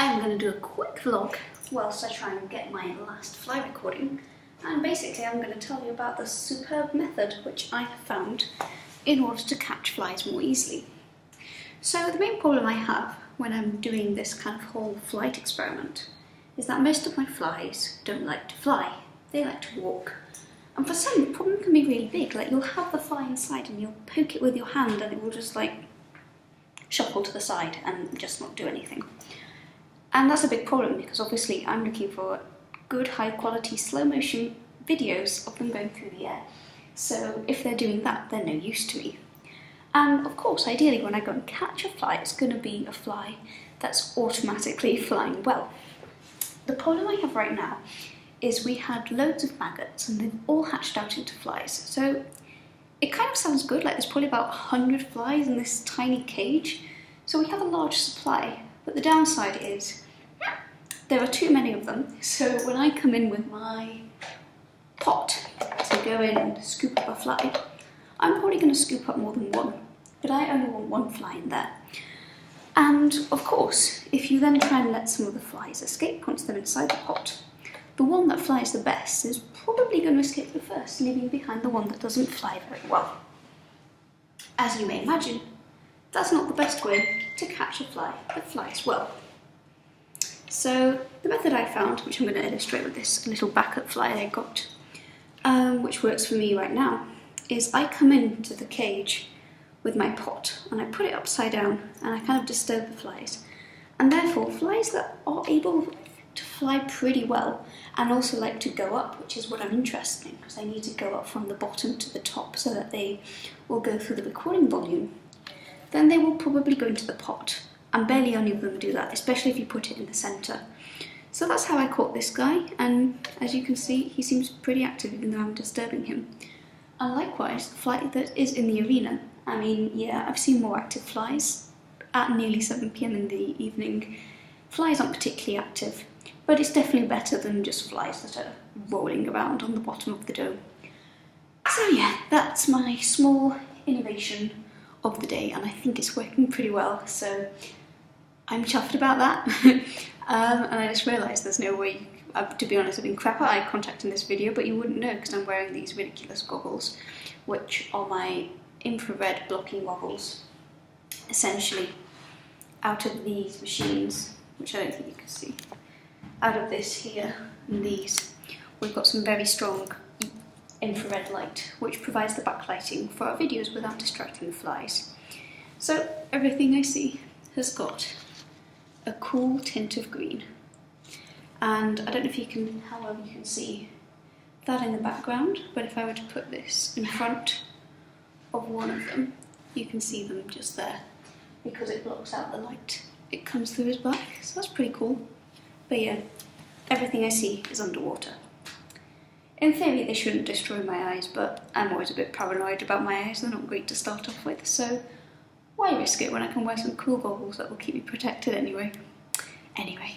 I'm going to do a quick vlog whilst I try and get my last fly recording, and basically I'm going to tell you about the superb method which I have found in order to catch flies more easily. So the main problem I have when I'm doing this kind of whole flight experiment is that most of my flies don't like to fly, they like to walk. And for some, the problem can be really big, like you'll have the fly inside and you'll poke it with your hand and it will just like shuffle to the side and just not do anything. And that's a big problem because obviously I'm looking for good high quality slow motion videos of them going through the air. So if they're doing that, they're no use to me. And of course, ideally when I go and catch a fly, it's going to be a fly that's automatically flying well. The problem I have right now is we had loads of maggots and they've all hatched out into flies. So it kind of sounds good, like there's probably about 100 flies in this tiny cage. So we have a large supply, but the downside is there are too many of them. So when I come in with my pot to go in and scoop up a fly, I'm probably going to scoop up more than one, but I only want one fly in there. And of course, if you then try and let some of the flies escape once they're inside the pot, the one that flies the best is probably going to escape the first, leaving behind the one that doesn't fly very well. As you may imagine, that's not the best way to catch a fly that flies well. So the method I found, which I'm going to illustrate with this little backup fly I got, which works for me right now, is I come into the cage with my pot and I put it upside down and I kind of disturb the flies. And therefore, flies that are able to fly pretty well and also like to go up, which is what I'm interested in, because they need to go up from the bottom to the top so that they will go through the recording volume, then they will probably go into the pot. And barely any of them do that, especially if you put it in the centre. So that's how I caught this guy, and as you can see, he seems pretty active even though I'm disturbing him. And likewise, the fly that is in the arena, I mean, yeah, I've seen more active flies at nearly 7 PM in the evening. Flies aren't particularly active, but it's definitely better than just flies that are rolling around on the bottom of the dome. So yeah, that's my small innovation of the day, and I think it's working pretty well, so I'm chuffed about that. And I just realised there's no way, to be honest, I've been crap at eye contact in this video, but you wouldn't know because I'm wearing these ridiculous goggles, which are my infrared blocking goggles, essentially out of these machines, which I don't think you can see. Out of this here and these, we've got some very strong infrared light, which provides the backlighting for our videos without distracting the flies. So everything I see has got a cool tint of green. And I don't know if you can, however you can see that in the background, but if I were to put this in front of one of them, you can see them just there because it blocks out the light. It comes through his back, so that's pretty cool. But yeah, everything I see is underwater. In theory, they shouldn't destroy my eyes, but I'm always a bit paranoid about my eyes. They're not great to start off with, so why risk it when I can wear some cool goggles that will keep me protected anyway? Anyway,